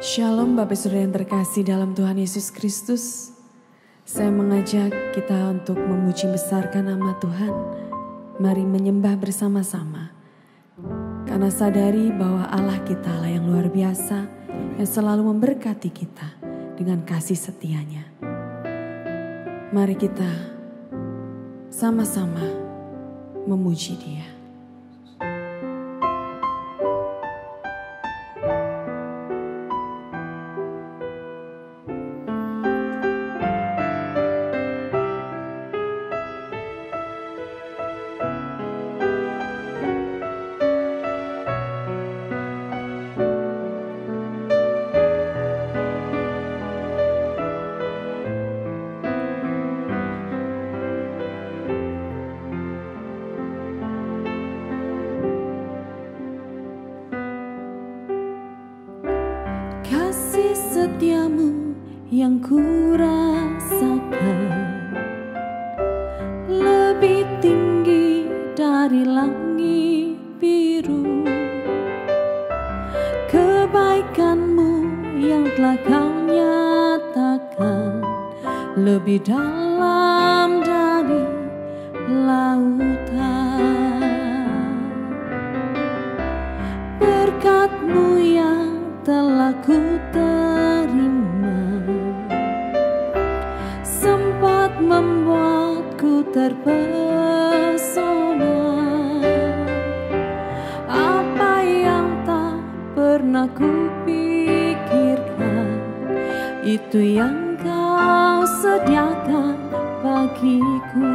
Shalom Bapak Saudara yang terkasih dalam Tuhan Yesus Kristus. Saya mengajak kita untuk memuji besarkan nama Tuhan. Mari menyembah bersama-sama. Karena sadari bahwa Allah kita lah yang luar biasa, yang selalu memberkati kita dengan kasih setianya. Mari kita sama-sama memuji Dia. Kasih setiamu yang ku rasakan lebih tinggi dari langit biru. Kebaikanmu yang telah kau nyatakan lebih dalam dari lautan. Berkat-Mu yang telah ku terima sempat membuatku terpesona. Apa yang tak pernah ku pikirkan, itu yang kau sediakan bagiku.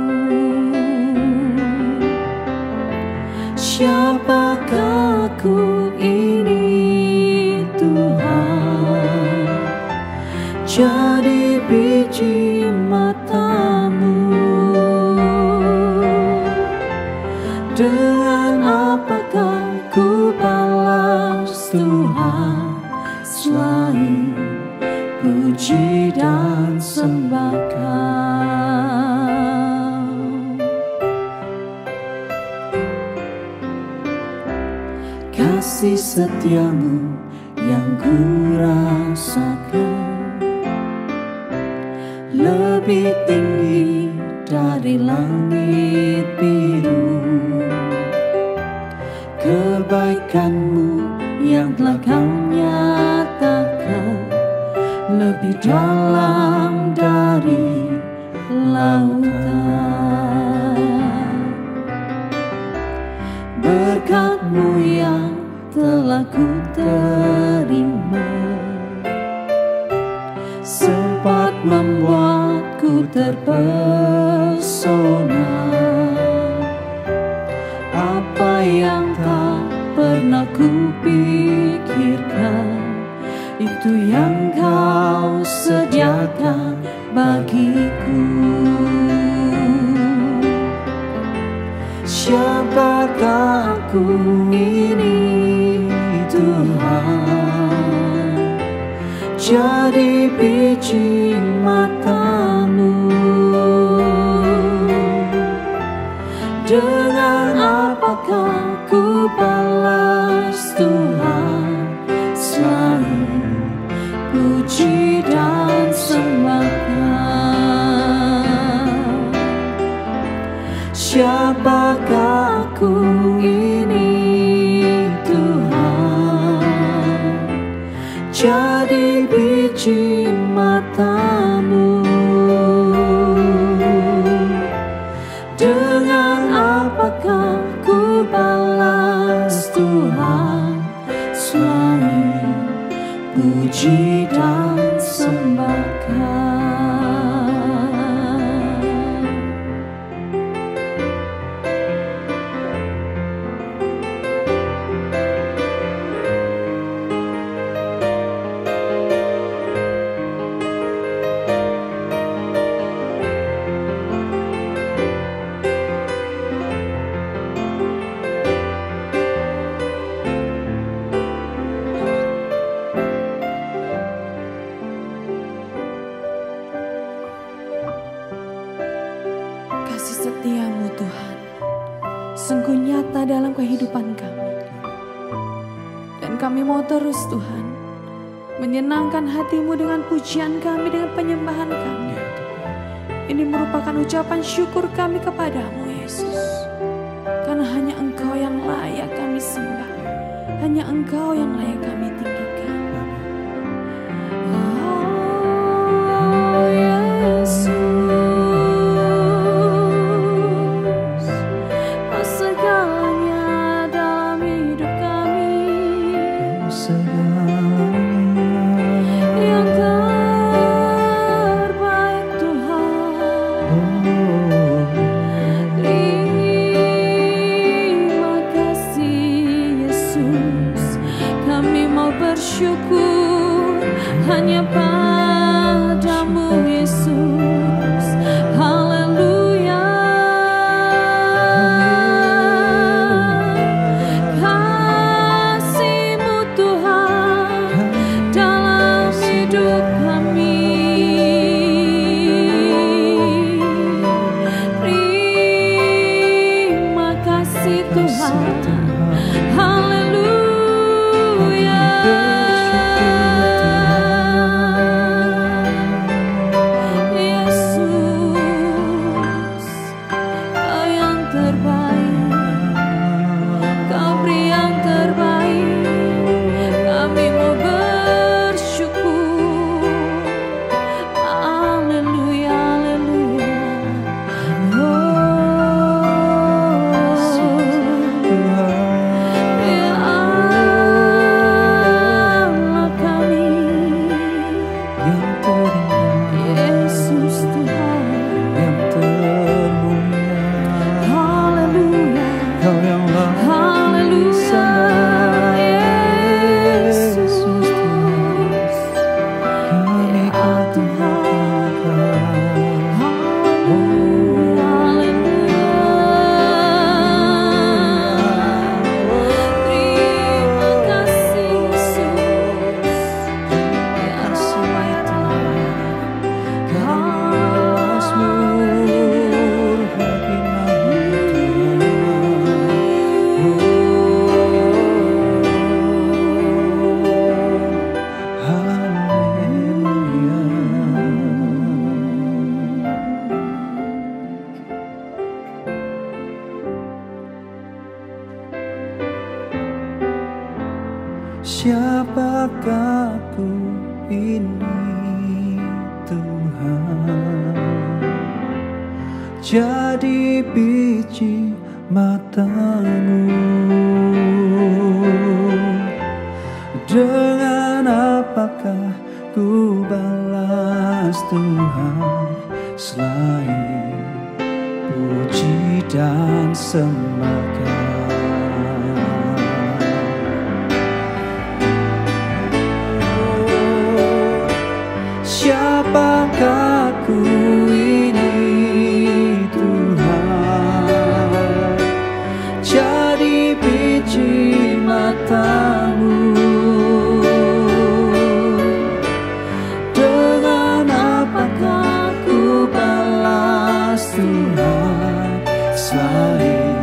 Siapakah aku ini Tuhan, jadi biji mata-Mu. Dengan apakah ku balas Tuhan selain puji dan sembah Kau. Kasih setiamu yang ku rasakan lebih tinggi dari langit biru. Kebaikan-Mu yang telah kau nyatakan lebih dalam dari lautan. Berkat-Mu yang telah ku terima sempat membuatku terpesona. Apa yang tak pernah ku pikirkan, itu yang kau sediakan bagiku. Siapakah aku ini Tuhan, jadi biji mata-Mu. Dengan apakah ku balas Tuhan selain puji dan sembah Kau. Siapakah aku ini Tuhan, jadi biji mata-Mu. Dengan apakah ku balas Tuhan selain puji dan sembah Kau. Sungguh nyata dalam kehidupan kami. Dan kami mau terus Tuhan menyenangkan hati-Mu dengan pujian kami, dengan penyembahan kami. Ini merupakan ucapan syukur kami kepadamu Yesus. Karena hanya Engkau yang layak kami sembah, hanya Engkau yang layak kami tinggikan. Oh Yesus, Kau segalanya dalam hidup kami, yang terbaik Tuhan. Terima kasih Yesus, kami mau bersyukur hanya padamu Yesus. Haleluya. Kasih-Mu Tuhan dalam hidup kami. Terima kasih Tuhan. Haleluya. Yesus, Kau yang terbaik, Kau beri yang terbaik. Kami mau bersyukur. Haleluya, haleluya. Ya Allah kami, Yesus Tuhan. Haleluya, haleluya. Yesus, ya Tuhan. Haleluya, haleluya. Terima kasih Yesus. Ya Rama, ya Rama. Siapakah ku ini Tuhan, jadi biji matamu. Dengan apakah ku balas Tuhan selain puji dan sembah. Siapakah ku ini Tuhan, jadi biji matamu. Dengan apakah ku balas Tuhan selain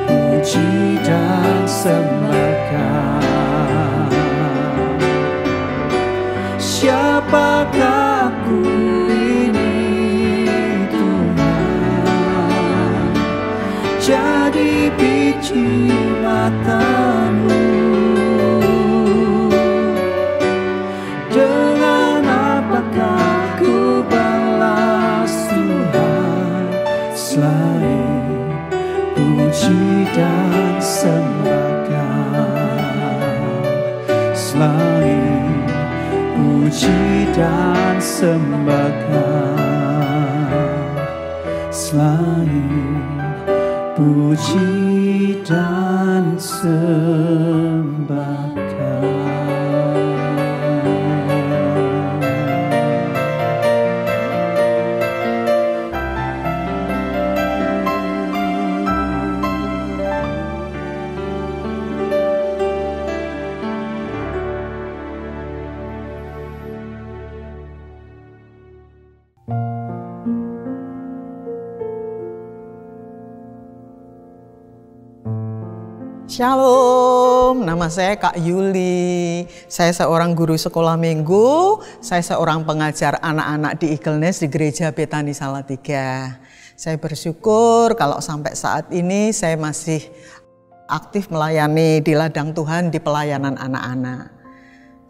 puji dan sembahkan. Siapakah ku ini Tuhan, jadi biji matamu. Dengan apakah ku balas Tuhan selain puji dan sembahkan. Selain puji dan sembahkan, selain puji dan sembahkan. Shalom. Shalom, nama saya Kak Yuli. Saya seorang guru sekolah minggu, saya seorang pengajar anak-anak di Eagle Nest di Gereja Betani Salatiga. Saya bersyukur kalau sampai saat ini saya masih aktif melayani di ladang Tuhan di pelayanan anak-anak.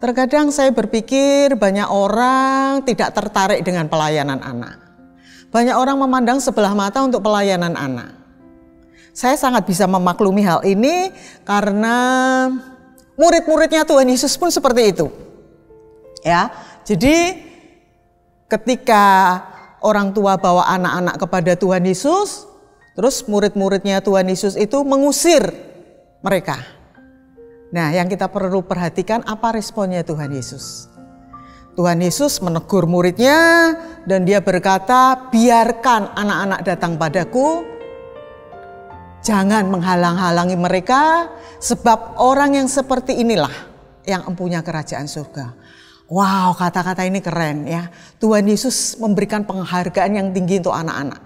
Terkadang saya berpikir banyak orang tidak tertarik dengan pelayanan anak. Banyak orang memandang sebelah mata untuk pelayanan anak. Saya sangat bisa memaklumi hal ini karena murid-muridnya Tuhan Yesus pun seperti itu. Ya, jadi ketika orang tua bawa anak-anak kepada Tuhan Yesus, terus murid-muridnya Tuhan Yesus itu mengusir mereka. Nah, yang kita perlu perhatikan apa responnya Tuhan Yesus. Tuhan Yesus menegur muridnya dan dia berkata, biarkan anak-anak datang padaku. Jangan menghalang-halangi mereka, sebab orang yang seperti inilah yang empunya kerajaan surga. Wow, kata-kata ini keren ya. Tuhan Yesus memberikan penghargaan yang tinggi untuk anak-anak.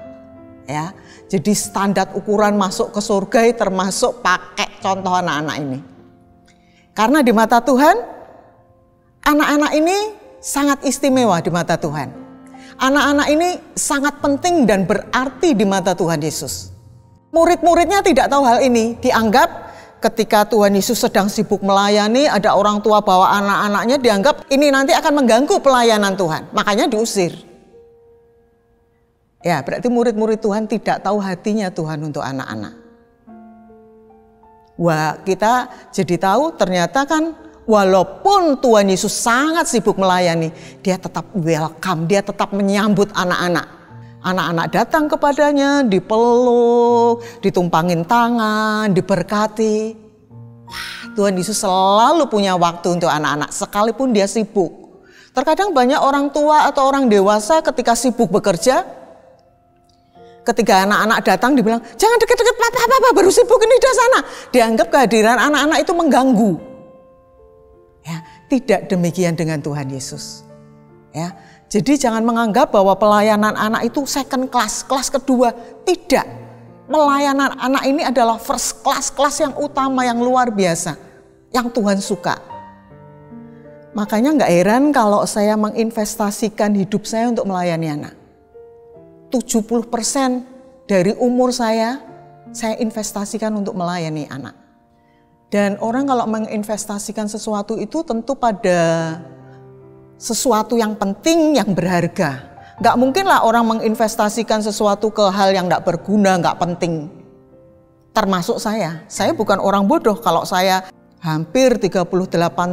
Ya, jadi standar ukuran masuk ke surga termasuk pakai contoh anak-anak ini. Karena di mata Tuhan, anak-anak ini sangat istimewa di mata Tuhan. Anak-anak ini sangat penting dan berarti di mata Tuhan Yesus. Murid-muridnya tidak tahu hal ini, dianggap ketika Tuhan Yesus sedang sibuk melayani, ada orang tua bawa anak-anaknya, dianggap ini nanti akan mengganggu pelayanan Tuhan, makanya diusir. Ya, berarti murid-murid Tuhan tidak tahu hatinya Tuhan untuk anak-anak. Wah, kita jadi tahu ternyata kan walaupun Tuhan Yesus sangat sibuk melayani, dia tetap welcome, dia tetap menyambut anak-anak. Anak-anak datang kepadanya, dipeluk, ditumpangin tangan, diberkati. Wah, Tuhan Yesus selalu punya waktu untuk anak-anak, sekalipun dia sibuk. Terkadang banyak orang tua atau orang dewasa ketika sibuk bekerja, ketika anak-anak datang dibilang, jangan deket-deket papa, baru sibuk ini di sana. Dianggap kehadiran anak-anak itu mengganggu. Ya, tidak demikian dengan Tuhan Yesus. Ya. Jadi jangan menganggap bahwa pelayanan anak itu second class, kelas kedua. Tidak. Pelayanan anak ini adalah first class, kelas yang utama, yang luar biasa. Yang Tuhan suka. Makanya gak heran kalau saya menginvestasikan hidup saya untuk melayani anak. 70% dari umur saya investasikan untuk melayani anak. Dan orang kalau menginvestasikan sesuatu itu tentu pada sesuatu yang penting, yang berharga. Gak mungkin lah orang menginvestasikan sesuatu ke hal yang gak berguna, gak penting. Termasuk saya bukan orang bodoh kalau saya hampir 38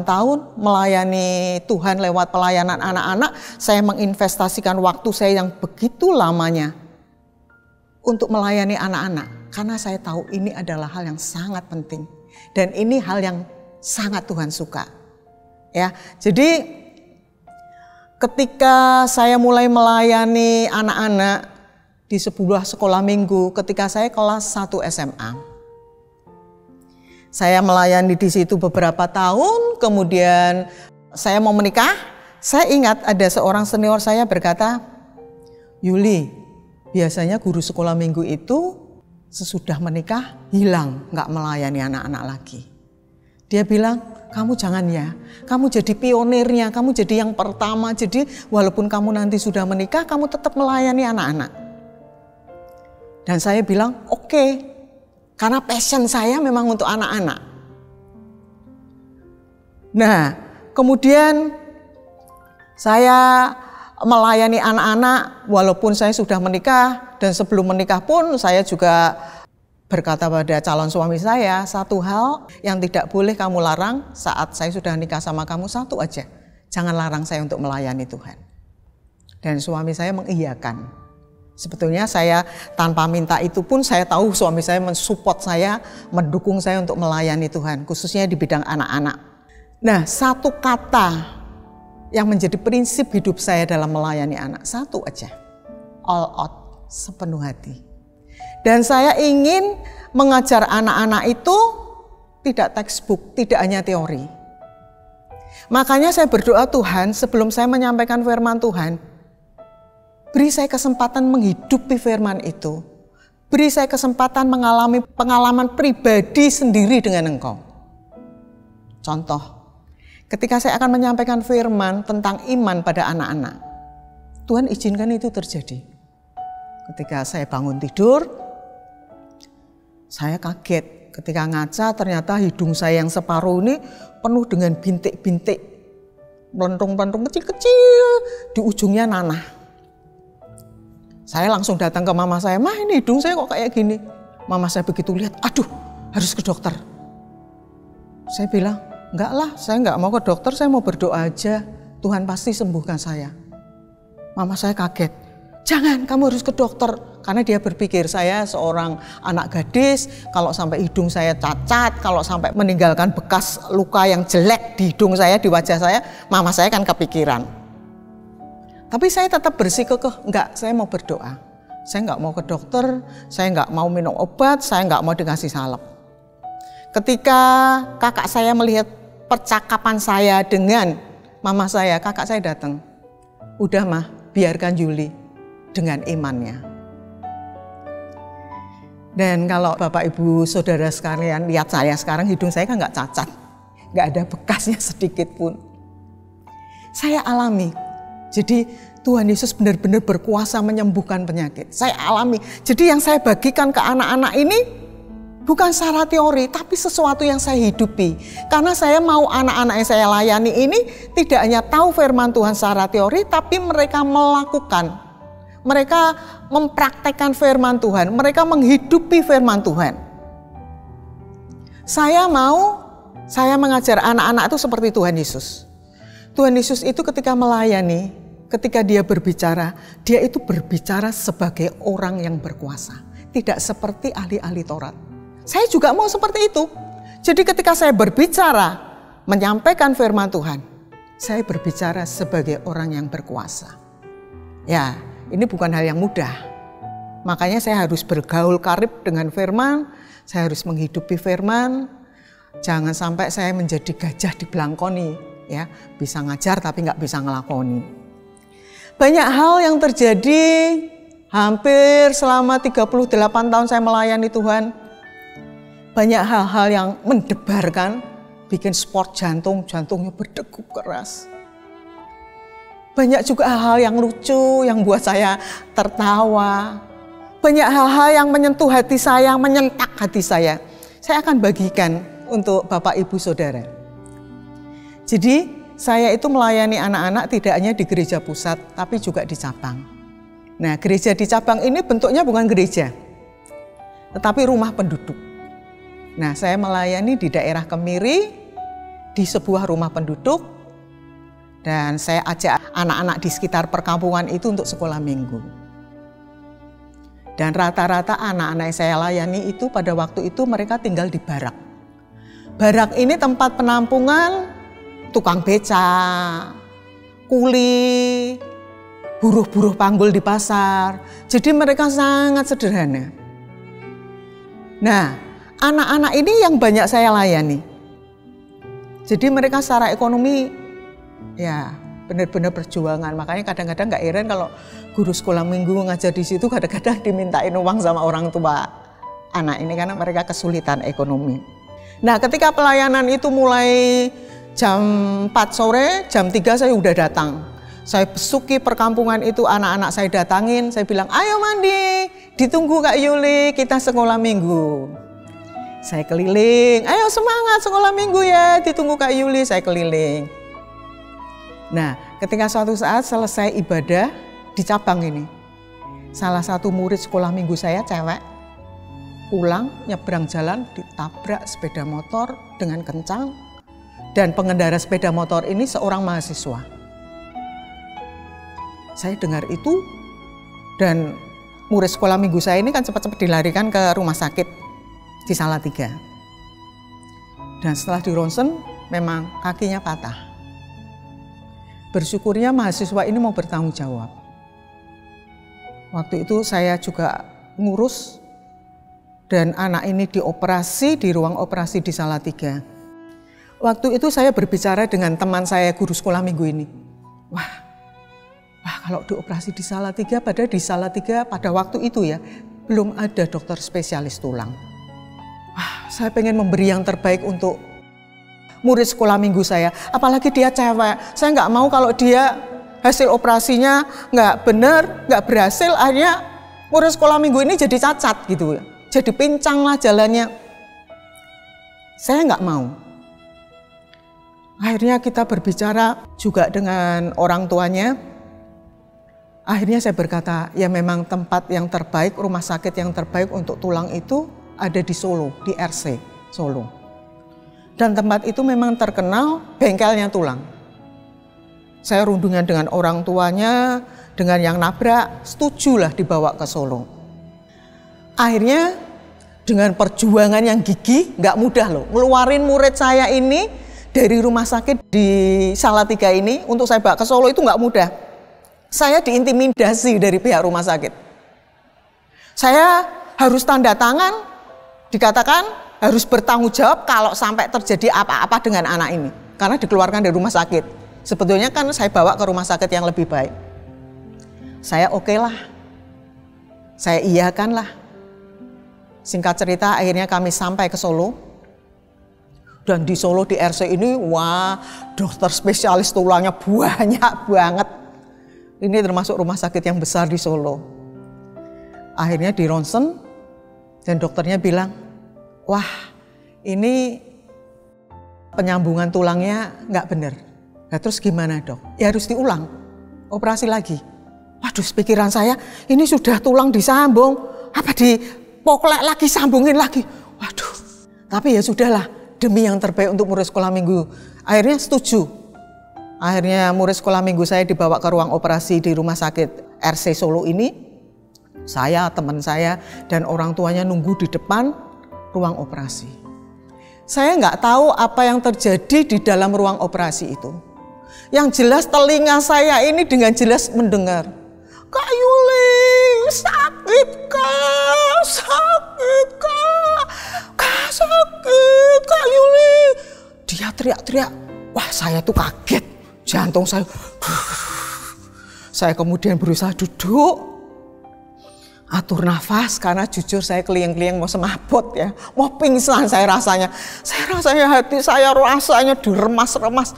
tahun melayani Tuhan lewat pelayanan anak-anak. Saya menginvestasikan waktu saya yang begitu lamanya untuk melayani anak-anak. Karena saya tahu ini adalah hal yang sangat penting. Dan ini hal yang sangat Tuhan suka. Ya, jadi ketika saya mulai melayani anak-anak di sebuah sekolah minggu, ketika saya kelas 1 SMA. Saya melayani di situ beberapa tahun, kemudian saya mau menikah. Saya ingat ada seorang senior saya berkata, Yuli, biasanya guru sekolah minggu itu sesudah menikah hilang, gak melayani anak-anak lagi. Dia bilang, kamu jangan ya, kamu jadi pionirnya, kamu jadi yang pertama. Jadi walaupun kamu nanti sudah menikah, kamu tetap melayani anak-anak. Dan saya bilang, oke, karena passion saya memang untuk anak-anak. Nah, kemudian saya melayani anak-anak walaupun saya sudah menikah. Dan sebelum menikah pun saya juga berkata pada calon suami saya, satu hal yang tidak boleh kamu larang saat saya sudah nikah sama kamu, satu aja. Jangan larang saya untuk melayani Tuhan. Dan suami saya mengiyakan. Sebetulnya saya tanpa minta itu pun saya tahu suami saya mensupport saya, mendukung saya untuk melayani Tuhan, khususnya di bidang anak-anak. Nah, satu kata yang menjadi prinsip hidup saya dalam melayani anak, satu aja. All out, sepenuh hati. Dan saya ingin mengajar anak-anak itu tidak textbook, tidak hanya teori. Makanya saya berdoa, Tuhan, sebelum saya menyampaikan firman Tuhan, beri saya kesempatan menghidupi firman itu. Beri saya kesempatan mengalami pengalaman pribadi sendiri dengan Engkau. Contoh, ketika saya akan menyampaikan firman tentang iman pada anak-anak, Tuhan izinkan itu terjadi. Ketika saya bangun tidur, saya kaget ketika ngaca ternyata hidung saya yang separuh ini penuh dengan bintik-bintik, melentung-melentung kecil-kecil, di ujungnya nanah. Saya langsung datang ke mama saya, "Mah, ini hidung saya kok kayak gini?" Mama saya begitu lihat, "Aduh, harus ke dokter." Saya bilang, "Enggak lah, saya enggak mau ke dokter, saya mau berdoa aja. Tuhan pasti sembuhkan saya." Mama saya kaget, "Jangan, kamu harus ke dokter." Karena dia berpikir saya seorang anak gadis, kalau sampai hidung saya cacat, kalau sampai meninggalkan bekas luka yang jelek di hidung saya, di wajah saya, mama saya kan kepikiran. Tapi saya tetap bersikukuh, enggak, saya mau berdoa. Saya enggak mau ke dokter, saya enggak mau minum obat, saya enggak mau dikasih salep. Ketika kakak saya melihat percakapan saya dengan mama saya, kakak saya datang. "Udah mah, biarkan Yuli dengan imannya." Dan kalau Bapak Ibu Saudara sekalian lihat saya sekarang, hidung saya kan nggak cacat, nggak ada bekasnya sedikit pun. Saya alami. Jadi Tuhan Yesus benar-benar berkuasa menyembuhkan penyakit. Saya alami. Jadi yang saya bagikan ke anak-anak ini bukan secara teori, tapi sesuatu yang saya hidupi. Karena saya mau anak-anak yang saya layani ini tidak hanya tahu firman Tuhan secara teori, tapi mereka melakukan. Mereka mempraktekkan firman Tuhan, mereka menghidupi firman Tuhan. Saya mengajar anak-anak itu seperti Tuhan Yesus. Tuhan Yesus itu ketika melayani, ketika dia itu berbicara sebagai orang yang berkuasa. Tidak seperti ahli-ahli Taurat. Saya juga mau seperti itu. Jadi ketika saya berbicara, menyampaikan firman Tuhan, saya berbicara sebagai orang yang berkuasa. Ya, ini bukan hal yang mudah. Makanya saya harus bergaul karib dengan firman, saya harus menghidupi firman. Jangan sampai saya menjadi gajah di belangkoni, ya, bisa ngajar tapi nggak bisa ngelakoni. Banyak hal yang terjadi hampir selama 38 tahun saya melayani Tuhan. Banyak hal-hal yang mendebarkan, bikin sport jantungnya berdegup keras. Banyak juga hal-hal yang lucu, yang buat saya tertawa. Banyak hal-hal yang menyentuh hati saya, menyentak hati saya. Saya akan bagikan untuk Bapak Ibu Saudara. Jadi saya itu melayani anak-anak tidak hanya di gereja pusat, tapi juga di cabang. Nah, gereja di cabang ini bentuknya bukan gereja, tetapi rumah penduduk. Nah, saya melayani di daerah Kemiri, di sebuah rumah penduduk. Dan saya ajak anak-anak di sekitar perkampungan itu untuk sekolah minggu. Dan rata-rata anak-anak yang saya layani itu pada waktu itu mereka tinggal di barak. Barak ini tempat penampungan tukang beca, kuli, buruh-buruh panggul di pasar. Jadi mereka sangat sederhana. Nah, anak-anak ini yang banyak saya layani. Jadi mereka secara ekonomi ya benar-benar perjuangan. Makanya kadang-kadang nggak heran kalau guru sekolah minggu ngajar di situ kadang-kadang dimintain uang sama orang tua anak ini karena mereka kesulitan ekonomi. Nah, ketika pelayanan itu mulai jam 4 sore, jam 3 saya udah datang. Saya besuki perkampungan itu, anak-anak saya datangin, saya bilang, "Ayo mandi, ditunggu Kak Yuli, kita sekolah minggu." Saya keliling, "Ayo semangat sekolah minggu ya, ditunggu Kak Yuli." Saya keliling. Nah, ketika suatu saat selesai ibadah di cabang ini, salah satu murid sekolah minggu saya cewek, pulang nyebrang jalan ditabrak sepeda motor dengan kencang, dan pengendara sepeda motor ini seorang mahasiswa. Saya dengar itu, dan murid sekolah minggu saya ini kan cepat-cepat dilarikan ke rumah sakit di Salatiga. Dan setelah di ronsen, memang kakinya patah. Bersyukurnya mahasiswa ini mau bertanggung jawab. Waktu itu saya juga ngurus dan anak ini dioperasi di ruang operasi di Salatiga. Waktu itu saya berbicara dengan teman saya guru sekolah minggu ini. Wah kalau dioperasi di Salatiga, padahal di Salatiga pada waktu itu ya belum ada dokter spesialis tulang. Wah, saya pengen memberi yang terbaik untuk murid sekolah minggu saya. Apalagi dia cewek. Saya nggak mau kalau dia hasil operasinya nggak benar, nggak berhasil, akhirnya murid sekolah minggu ini jadi cacat gitu ya. Jadi pincang lah jalannya. Saya nggak mau. Akhirnya kita berbicara juga dengan orang tuanya. Akhirnya saya berkata, ya memang tempat yang terbaik, rumah sakit yang terbaik untuk tulang itu ada di Solo, di RC Solo. Dan tempat itu memang terkenal bengkelnya tulang. Saya rundungan dengan orang tuanya, dengan yang nabrak, setujulah dibawa ke Solo. Akhirnya dengan perjuangan yang gigih, nggak mudah loh, ngeluarin murid saya ini dari rumah sakit di Salatiga ini untuk saya bawa ke Solo itu nggak mudah. Saya diintimidasi dari pihak rumah sakit. Saya harus tanda tangan, dikatakan harus bertanggung jawab kalau sampai terjadi apa-apa dengan anak ini. Karena dikeluarkan dari rumah sakit. Sebetulnya kan saya bawa ke rumah sakit yang lebih baik. Saya oke lah. Saya iyakan lah. Singkat cerita akhirnya kami sampai ke Solo. Dan di Solo di RC ini, wah dokter spesialis tulangnya banyak banget. Ini termasuk rumah sakit yang besar di Solo. Akhirnya di ronsen dan dokternya bilang, wah ini penyambungan tulangnya nggak benar. Nah, terus gimana dok? Ya harus diulang, operasi lagi. Waduh, pikiran saya ini sudah tulang disambung, apa dipoklek lagi, sambungin lagi. Waduh, tapi ya sudahlah, demi yang terbaik untuk murid sekolah minggu. Akhirnya setuju. Akhirnya murid sekolah minggu saya dibawa ke ruang operasi di rumah sakit RC Solo ini. Saya, teman saya, dan orang tuanya nunggu di depan ruang operasi. Saya nggak tahu apa yang terjadi di dalam ruang operasi itu. Yang jelas telinga saya ini dengan jelas mendengar, Kak Yuli, sakit Kak, sakit Kak, Kak sakit Kak Yuli. Dia teriak-teriak, wah saya tuh kaget. Jantung saya kemudian berusaha duduk, atur nafas karena jujur saya keliyeng-keliyeng mau semaput ya, mau pingsan saya rasanya hati saya rasanya diremas-remas,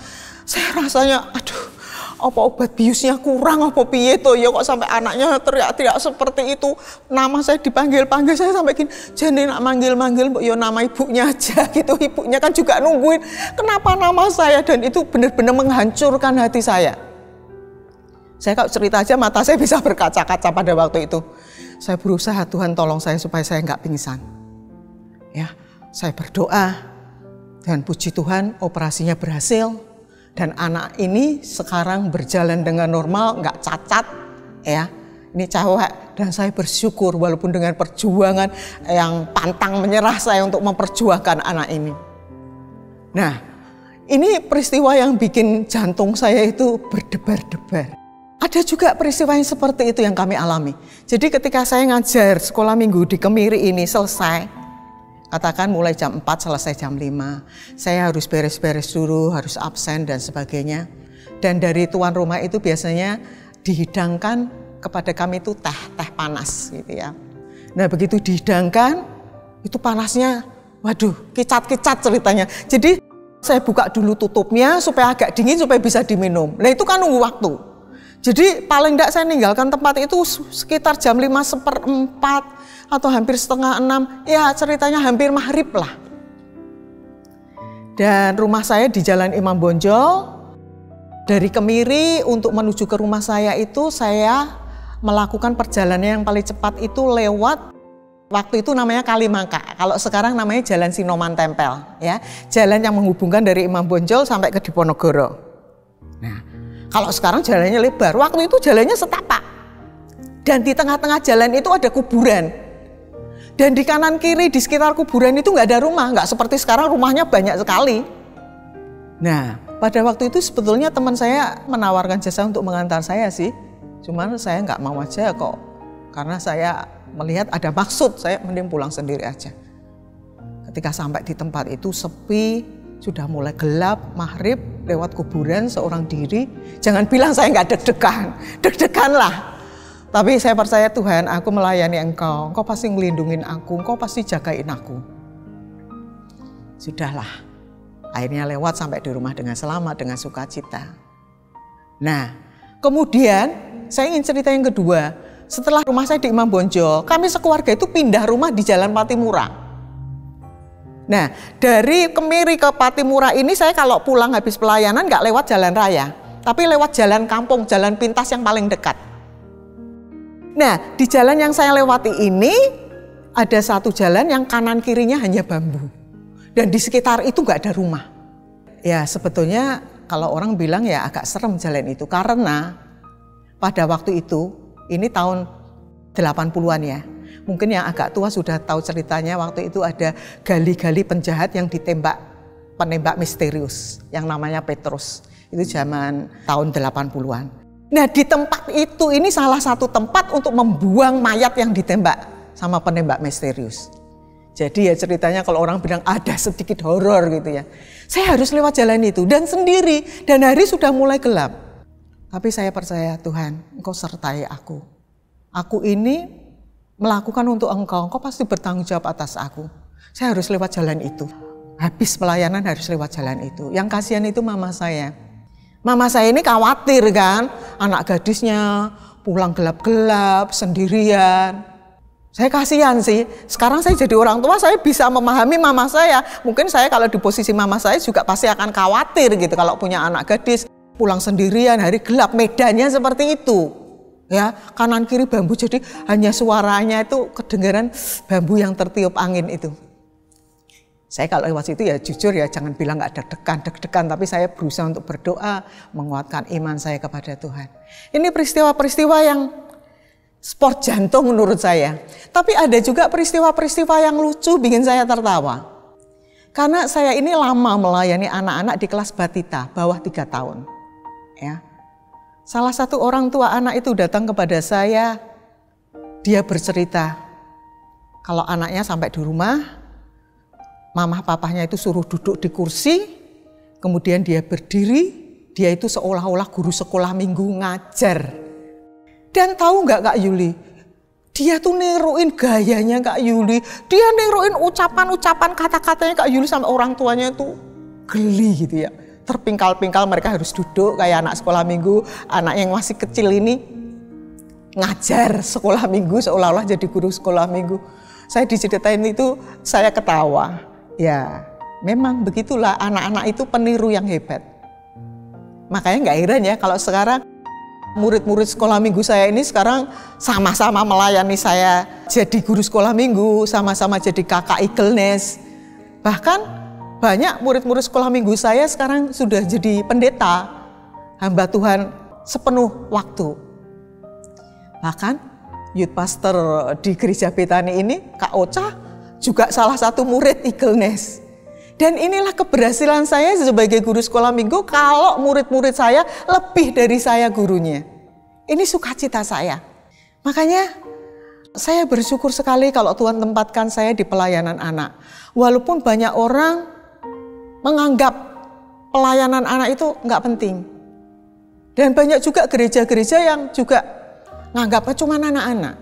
saya rasanya aduh apa obat biusnya kurang apa piye toh ya kok sampai anaknya teriak-teriak seperti itu. Nama saya dipanggil-panggil, saya sampai gini, jadi nak manggil-manggil ya nama ibunya aja gitu. Ibunya kan juga nungguin kenapa nama saya, dan itu benar-benar menghancurkan hati saya. Saya kalau cerita aja mata saya bisa berkaca-kaca pada waktu itu. Saya berusaha, Tuhan tolong saya supaya saya nggak pingsan. Ya, saya berdoa dan puji Tuhan operasinya berhasil. Dan anak ini sekarang berjalan dengan normal, nggak cacat, ya. Ini cewek, dan saya bersyukur walaupun dengan perjuangan yang pantang menyerah saya untuk memperjuangkan anak ini. Nah, ini peristiwa yang bikin jantung saya itu berdebar-debar. Ada juga peristiwa yang seperti itu yang kami alami. Jadi ketika saya ngajar sekolah minggu di Kemiri ini selesai, katakan mulai jam 4 selesai jam 5. Saya harus beres-beres dulu, harus absen dan sebagainya. Dan dari tuan rumah itu biasanya dihidangkan kepada kami itu teh panas gitu ya. Nah begitu dihidangkan, itu panasnya, waduh kicat-kicat ceritanya. Jadi saya buka dulu tutupnya supaya agak dingin supaya bisa diminum. Nah itu kan nunggu waktu. Jadi paling enggak saya ninggalkan tempat itu sekitar jam 5:15 atau hampir setengah 6, ya ceritanya hampir maghrib lah. Dan rumah saya di Jalan Imam Bonjol, dari Kemiri untuk menuju ke rumah saya itu saya melakukan perjalanan yang paling cepat itu lewat, waktu itu namanya Kalimangka, kalau sekarang namanya Jalan Sinoman Tempel, ya, jalan yang menghubungkan dari Imam Bonjol sampai ke Diponegoro. Nah, kalau sekarang jalannya lebar, waktu itu jalannya setapak. Dan di tengah-tengah jalan itu ada kuburan. Dan di kanan kiri di sekitar kuburan itu nggak ada rumah, nggak seperti sekarang rumahnya banyak sekali. Nah, pada waktu itu sebetulnya teman saya menawarkan jasa untuk mengantar saya sih. Cuman saya nggak mau aja kok, karena saya melihat ada maksud, saya mending pulang sendiri aja. Ketika sampai di tempat itu sepi, sudah mulai gelap, maghrib, lewat kuburan seorang diri. Jangan bilang saya nggak deg-degan lah. Tapi saya percaya Tuhan, aku melayani Engkau pasti ngelindungin aku, Engkau pasti jagain aku. Sudahlah, Akhirnya lewat sampai di rumah dengan selamat, dengan sukacita. Nah, kemudian saya ingin cerita yang kedua. Setelah rumah saya di Imam Bonjol, kami sekeluarga itu pindah rumah di Jalan Patimura. Nah, dari Kemiri ke Patimura ini saya kalau pulang habis pelayanan nggak lewat jalan raya, tapi lewat jalan kampung, jalan pintas yang paling dekat. Nah, di jalan yang saya lewati ini ada satu jalan yang kanan kirinya hanya bambu. Dan di sekitar itu nggak ada rumah. Ya sebetulnya kalau orang bilang ya agak serem jalan itu. Karena pada waktu itu, ini tahun 80-an ya. Mungkin yang agak tua sudah tahu ceritanya, waktu itu ada gali-gali penjahat yang ditembak penembak misterius yang namanya Petrus. Itu zaman tahun 80-an. Nah di tempat itu ini salah satu tempat untuk membuang mayat yang ditembak sama penembak misterius. Jadi ya ceritanya kalau orang bilang ada sedikit horor gitu ya. Saya harus lewat jalan itu dan sendiri dan hari sudah mulai gelap. Tapi saya percaya Tuhan, Engkau sertai aku. Aku ini melakukan untuk Engkau pasti bertanggung jawab atas aku. Saya harus lewat jalan itu. Habis pelayanan harus lewat jalan itu. Yang kasihan itu mama saya. Mama saya ini khawatir kan, anak gadisnya pulang gelap-gelap sendirian. Saya kasihan sih, sekarang saya jadi orang tua, saya bisa memahami mama saya. Mungkin saya kalau di posisi mama saya juga pasti akan khawatir gitu kalau punya anak gadis pulang sendirian, hari gelap, medannya seperti itu. Ya, kanan kiri bambu, jadi hanya suaranya itu kedengaran bambu yang tertiup angin itu. Saya kalau lewat situ ya jujur ya jangan bilang nggak deg-degan, tapi saya berusaha untuk berdoa, menguatkan iman saya kepada Tuhan. Ini peristiwa-peristiwa yang sport jantung menurut saya. Tapi ada juga peristiwa-peristiwa yang lucu bikin saya tertawa. Karena saya ini lama melayani anak-anak di kelas batita, bawah 3 tahun. Ya. Salah satu orang tua anak itu datang kepada saya, dia bercerita, kalau anaknya sampai di rumah, mamah papahnya itu suruh duduk di kursi, kemudian dia berdiri, dia itu seolah-olah guru sekolah minggu ngajar. Dan tahu nggak Kak Yuli, dia tuh niruin gayanya Kak Yuli, dia niruin ucapan-ucapan kata-katanya Kak Yuli sampai orang tuanya itu geli gitu ya. Terpingkal-pingkal mereka harus duduk kayak anak sekolah minggu, anak yang masih kecil ini ngajar sekolah minggu seolah-olah jadi guru sekolah minggu. Saya diceritain itu saya ketawa. Ya memang begitulah anak-anak itu peniru yang hebat. Makanya nggak heran ya kalau sekarang murid-murid sekolah minggu saya ini sekarang sama-sama melayani saya jadi guru sekolah minggu, sama-sama jadi kakak Eagleness. Bahkan banyak murid-murid sekolah minggu saya sekarang sudah jadi pendeta, hamba Tuhan sepenuh waktu. Bahkan youth pastor di gereja Betani ini, Kak Ocha juga salah satu murid Eagleness. Dan inilah keberhasilan saya sebagai guru sekolah minggu kalau murid-murid saya lebih dari saya gurunya. Ini sukacita saya. Makanya saya bersyukur sekali kalau Tuhan tempatkan saya di pelayanan anak. Walaupun banyak orang menganggap pelayanan anak itu nggak penting. Dan banyak juga gereja-gereja yang juga nganggapnya cuma anak-anak.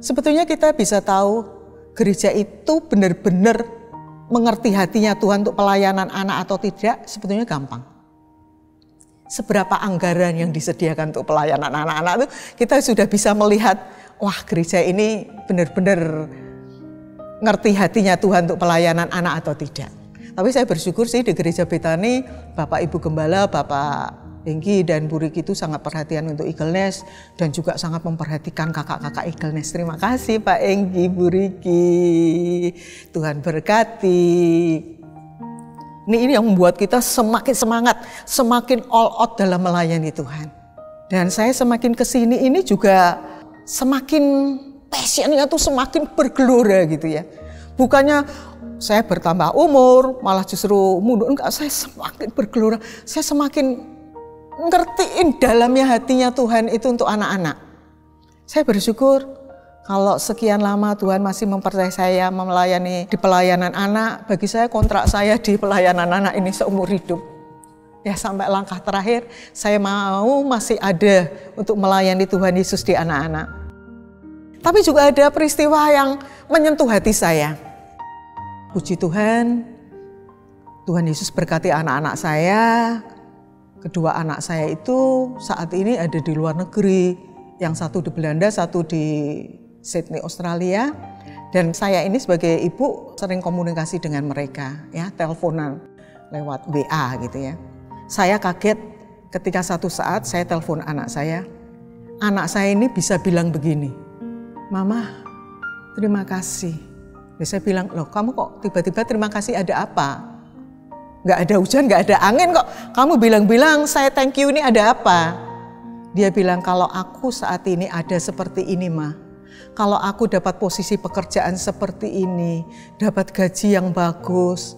Sebetulnya kita bisa tahu gereja itu benar-benar mengerti hatinya Tuhan untuk pelayanan anak atau tidak, sebetulnya gampang. Seberapa anggaran yang disediakan untuk pelayanan anak-anak itu kita sudah bisa melihat, wah gereja ini benar-benar ngerti hatinya Tuhan untuk pelayanan anak atau tidak. Tapi saya bersyukur sih di gereja Betani, Bapak Ibu Gembala, Bapak Enggi dan Bu Riki itu sangat perhatian untuk Eagleness dan juga sangat memperhatikan kakak-kakak Eagleness. Terima kasih Pak Enggi, Bu Riki. Tuhan berkati. Ini yang membuat kita semakin semangat, semakin all out dalam melayani Tuhan. Dan saya semakin kesini ini juga semakin passionnya tuh semakin bergelora gitu ya. Bukannya saya bertambah umur, malah justru mundur. Enggak, saya semakin bergelora, saya semakin ngertiin dalamnya hatinya Tuhan itu untuk anak-anak. Saya bersyukur kalau sekian lama Tuhan masih mempercayai saya melayani di pelayanan anak. Bagi saya kontrak saya di pelayanan anak ini seumur hidup. Ya sampai langkah terakhir saya mau masih ada untuk melayani Tuhan Yesus di anak-anak. Tapi juga ada peristiwa yang menyentuh hati saya. Puji Tuhan, Tuhan Yesus berkati anak-anak saya. Kedua anak saya itu saat ini ada di luar negeri. Yang satu di Belanda, satu di Sydney, Australia. Dan saya ini sebagai ibu sering komunikasi dengan mereka, ya, teleponan lewat WA gitu ya. Saya kaget ketika satu saat saya telepon anak saya. Anak saya ini bisa bilang begini, "Mama, terima kasih." Saya bilang, "Loh, kamu kok tiba-tiba terima kasih, ada apa? Nggak ada hujan, nggak ada angin kok. Kamu bilang-bilang saya thank you, ini ada apa?" Dia bilang, "Kalau aku saat ini ada seperti ini, Ma. Kalau aku dapat posisi pekerjaan seperti ini, dapat gaji yang bagus,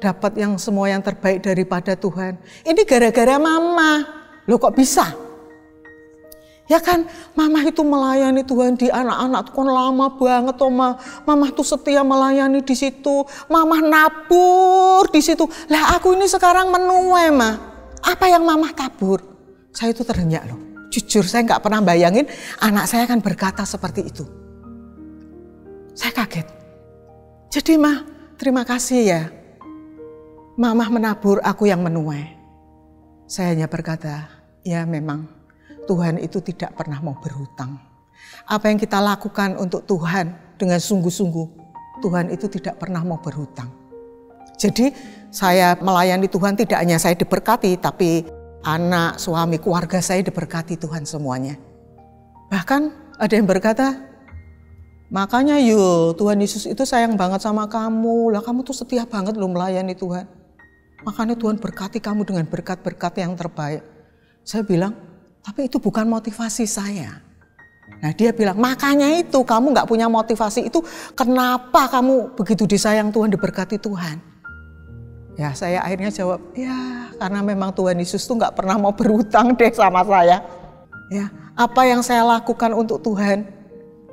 dapat yang semua yang terbaik daripada Tuhan. Ini gara-gara Mama." Loh, kok bisa? Ya kan, Mama itu melayani Tuhan di anak-anak kan lama banget, Ma. Mama tuh setia melayani di situ. Mama nabur di situ. Lah aku ini sekarang menuai, Ma. Apa yang Mama tabur? Saya itu terhenyak loh. Jujur saya nggak pernah bayangin anak saya akan berkata seperti itu. Saya kaget. Jadi Ma, terima kasih ya. Mama menabur, aku yang menuai. Saya hanya berkata, ya memang. Tuhan itu tidak pernah mau berhutang. Apa yang kita lakukan untuk Tuhan dengan sungguh-sungguh, Tuhan itu tidak pernah mau berhutang. Jadi saya melayani Tuhan tidak hanya saya diberkati, tapi anak, suami, keluarga saya diberkati Tuhan semuanya. Bahkan ada yang berkata, "Makanya Tuhan Yesus itu sayang banget sama kamu. Lah kamu tuh setia banget loh melayani Tuhan. Makanya Tuhan berkati kamu dengan berkat-berkat yang terbaik." Saya bilang, tapi itu bukan motivasi saya. Nah dia bilang, makanya itu kamu gak punya motivasi itu, kenapa kamu begitu disayang Tuhan, diberkati Tuhan? Ya saya akhirnya jawab, ya karena memang Tuhan Yesus tuh gak pernah mau berhutang deh sama saya. Ya, apa yang saya lakukan untuk Tuhan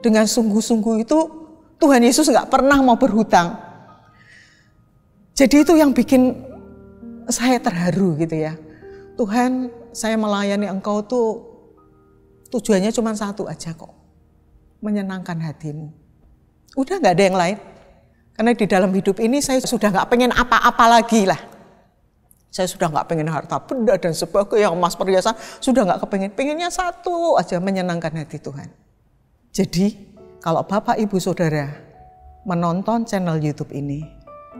dengan sungguh-sungguh itu Tuhan Yesus gak pernah mau berhutang. Jadi itu yang bikin saya terharu gitu ya. Tuhan, saya melayani Engkau tuh tujuannya cuma satu aja kok. Menyenangkan hatimu. Udah gak ada yang lain. Karena di dalam hidup ini saya sudah gak pengen apa-apa lagi lah. Saya sudah gak pengen harta benda dan sebagainya, emas perhiasan. Sudah gak kepengen. Pengennya satu aja, menyenangkan hati Tuhan. Jadi kalau Bapak Ibu Saudara menonton channel YouTube ini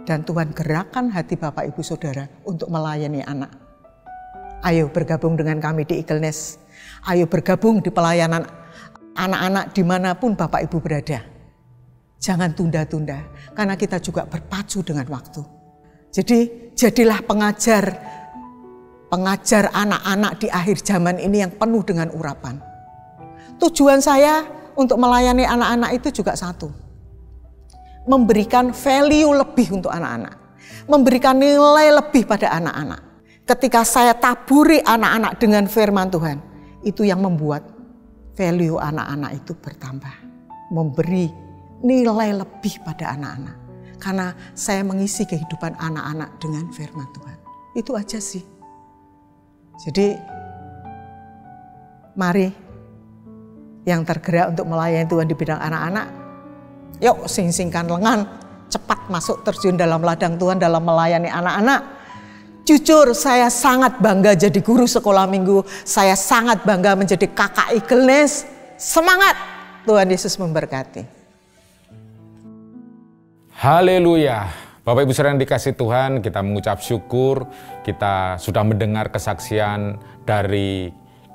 dan Tuhan gerakkan hati Bapak Ibu Saudara untuk melayani anak, ayo bergabung dengan kami di Eagleness. Ayo bergabung di pelayanan anak-anak dimanapun Bapak Ibu berada. Jangan tunda-tunda, karena kita juga berpacu dengan waktu. Jadi jadilah pengajar anak-anak di akhir zaman ini yang penuh dengan urapan. Tujuan saya untuk melayani anak-anak itu juga satu. Memberikan value lebih untuk anak-anak. Memberikan nilai lebih pada anak-anak. Ketika saya taburi anak-anak dengan firman Tuhan, itu yang membuat value anak-anak itu bertambah. Memberi nilai lebih pada anak-anak. Karena saya mengisi kehidupan anak-anak dengan firman Tuhan. Itu aja sih. Jadi, mari yang tergerak untuk melayani Tuhan di bidang anak-anak, yuk sing-singkan lengan, cepat masuk terjun dalam ladang Tuhan dalam melayani anak-anak. Jujur saya sangat bangga jadi guru sekolah minggu. Saya sangat bangga menjadi kakak Eagleness. Semangat, Tuhan Yesus memberkati. Haleluya. Bapak Ibu Saudara yang dikasih Tuhan, kita mengucap syukur. Kita sudah mendengar kesaksian dari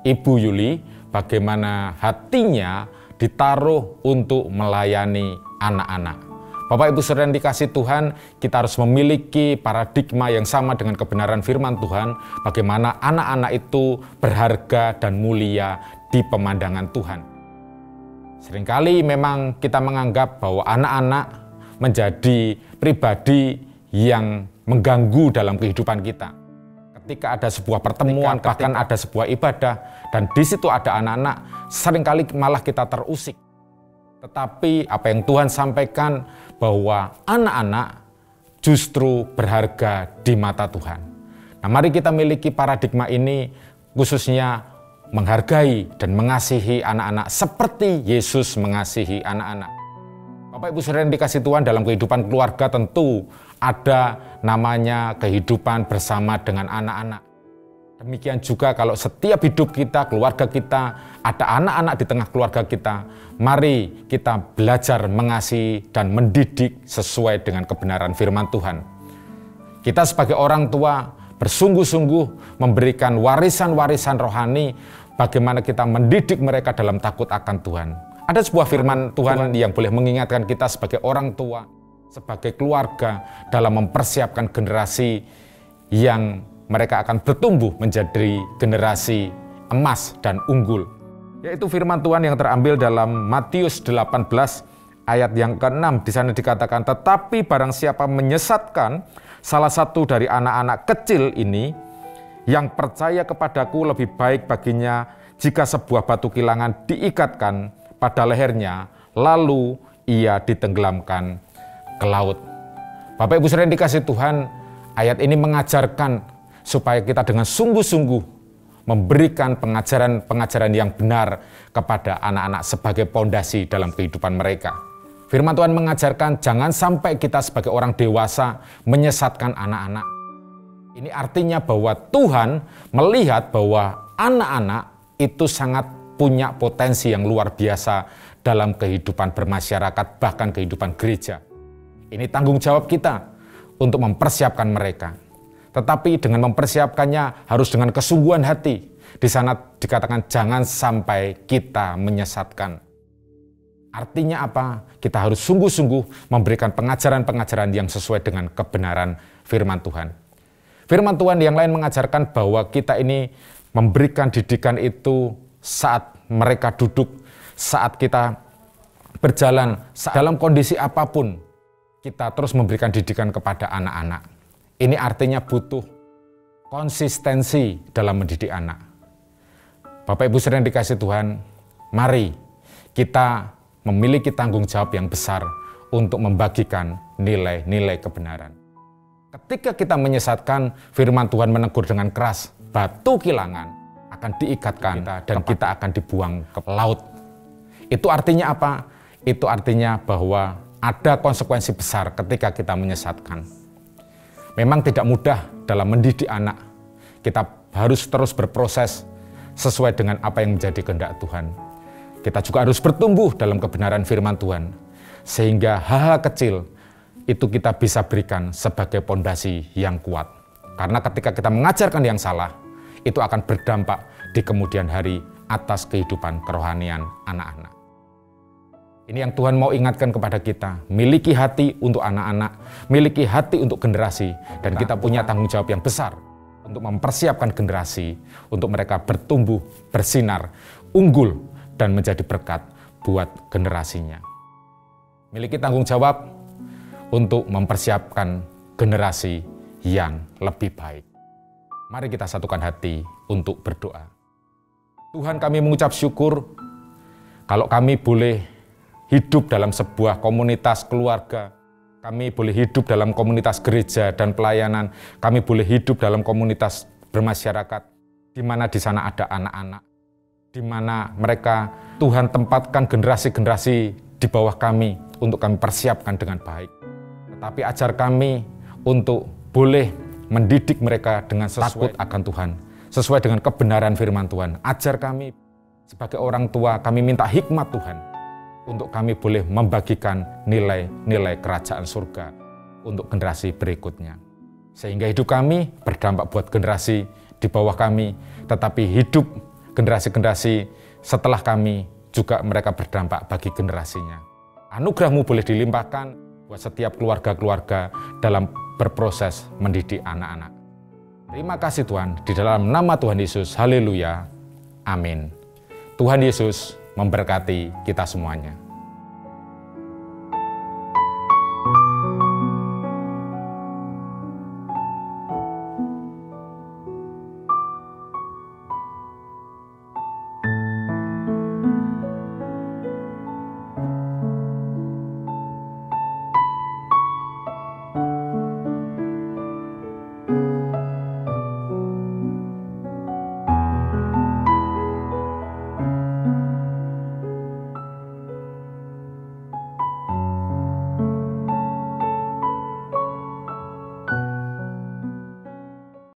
Ibu Yuli. Bagaimana hatinya ditaruh untuk melayani anak-anak. Bapak Ibu Saudara yang dikasih Tuhan, kita harus memiliki paradigma yang sama dengan kebenaran firman Tuhan, bagaimana anak-anak itu berharga dan mulia di pemandangan Tuhan. Seringkali memang kita menganggap bahwa anak-anak menjadi pribadi yang mengganggu dalam kehidupan kita. Ketika ada sebuah pertemuan, bahkan ada sebuah ibadah, dan di situ ada anak-anak, seringkali malah kita terusik. Tetapi apa yang Tuhan sampaikan bahwa anak-anak justru berharga di mata Tuhan. Nah, mari kita miliki paradigma ini, khususnya menghargai dan mengasihi anak-anak seperti Yesus mengasihi anak-anak. Bapak Ibu Saudara yang dikasih Tuhan, dalam kehidupan keluarga tentu ada namanya kehidupan bersama dengan anak-anak. Demikian juga kalau setiap hidup kita, keluarga kita, ada anak-anak di tengah keluarga kita, mari kita belajar mengasihi dan mendidik sesuai dengan kebenaran firman Tuhan. Kita sebagai orang tua bersungguh-sungguh memberikan warisan-warisan rohani, bagaimana kita mendidik mereka dalam takut akan Tuhan. Ada sebuah firman Tuhan yang boleh mengingatkan kita sebagai orang tua, sebagai keluarga dalam mempersiapkan generasi yang mereka akan bertumbuh menjadi generasi emas dan unggul. Yaitu firman Tuhan yang terambil dalam Matius 18 ayat yang ke-6. Di sana dikatakan, tetapi barang siapa menyesatkan salah satu dari anak-anak kecil ini, yang percaya kepadaku, lebih baik baginya jika sebuah batu kilangan diikatkan pada lehernya, lalu ia ditenggelamkan ke laut. Bapak Ibu saudara yang dikasihi Tuhan, ayat ini mengajarkan supaya kita dengan sungguh-sungguh memberikan pengajaran-pengajaran yang benar kepada anak-anak sebagai pondasi dalam kehidupan mereka. Firman Tuhan mengajarkan jangan sampai kita sebagai orang dewasa menyesatkan anak-anak. Ini artinya bahwa Tuhan melihat bahwa anak-anak itu sangat punya potensi yang luar biasa dalam kehidupan bermasyarakat, bahkan kehidupan gereja. Ini tanggung jawab kita untuk mempersiapkan mereka. Tetapi dengan mempersiapkannya harus dengan kesungguhan hati. Di sana dikatakan jangan sampai kita menyesatkan. Artinya apa? Kita harus sungguh-sungguh memberikan pengajaran-pengajaran yang sesuai dengan kebenaran firman Tuhan. Firman Tuhan yang lain mengajarkan bahwa kita ini memberikan didikan itu saat mereka duduk, saat kita berjalan, dalam kondisi apapun, kita terus memberikan didikan kepada anak-anak. Ini artinya butuh konsistensi dalam mendidik anak. Bapak Ibu saudara yang dikasihi Tuhan, mari kita memiliki tanggung jawab yang besar untuk membagikan nilai-nilai kebenaran. Ketika kita menyesatkan, firman Tuhan menegur dengan keras, batu kilangan akan diikatkan dan kita akan dibuang ke laut. Itu artinya apa? Itu artinya bahwa ada konsekuensi besar ketika kita menyesatkan. Memang tidak mudah dalam mendidik anak. Kita harus terus berproses sesuai dengan apa yang menjadi kehendak Tuhan. Kita juga harus bertumbuh dalam kebenaran firman Tuhan. Sehingga hal-hal kecil itu kita bisa berikan sebagai pondasi yang kuat. Karena ketika kita mengajarkan yang salah, itu akan berdampak di kemudian hari atas kehidupan kerohanian anak-anak. Ini yang Tuhan mau ingatkan kepada kita, miliki hati untuk anak-anak, miliki hati untuk generasi, dan kita punya tanggung jawab yang besar untuk mempersiapkan generasi, untuk mereka bertumbuh, bersinar, unggul, dan menjadi berkat buat generasinya. Miliki tanggung jawab untuk mempersiapkan generasi yang lebih baik. Mari kita satukan hati untuk berdoa. Tuhan, kami mengucap syukur kalau kami boleh hidup dalam sebuah komunitas keluarga, kami boleh hidup dalam komunitas gereja dan pelayanan, kami boleh hidup dalam komunitas bermasyarakat, di mana di sana ada anak-anak, di mana mereka Tuhan tempatkan generasi-generasi di bawah kami untuk kami persiapkan dengan baik. Tetapi ajar kami untuk boleh mendidik mereka dengan takut akan Tuhan, sesuai dengan kebenaran firman Tuhan. Ajar kami sebagai orang tua, kami minta hikmat Tuhan, untuk kami boleh membagikan nilai-nilai kerajaan surga untuk generasi berikutnya. Sehingga hidup kami berdampak buat generasi di bawah kami, tetapi hidup generasi-generasi setelah kami juga mereka berdampak bagi generasinya. Anugerah-Mu boleh dilimpahkan buat setiap keluarga-keluarga dalam berproses mendidik anak-anak. Terima kasih Tuhan, di dalam nama Tuhan Yesus, haleluya, amin. Tuhan Yesus memberkati kita semuanya.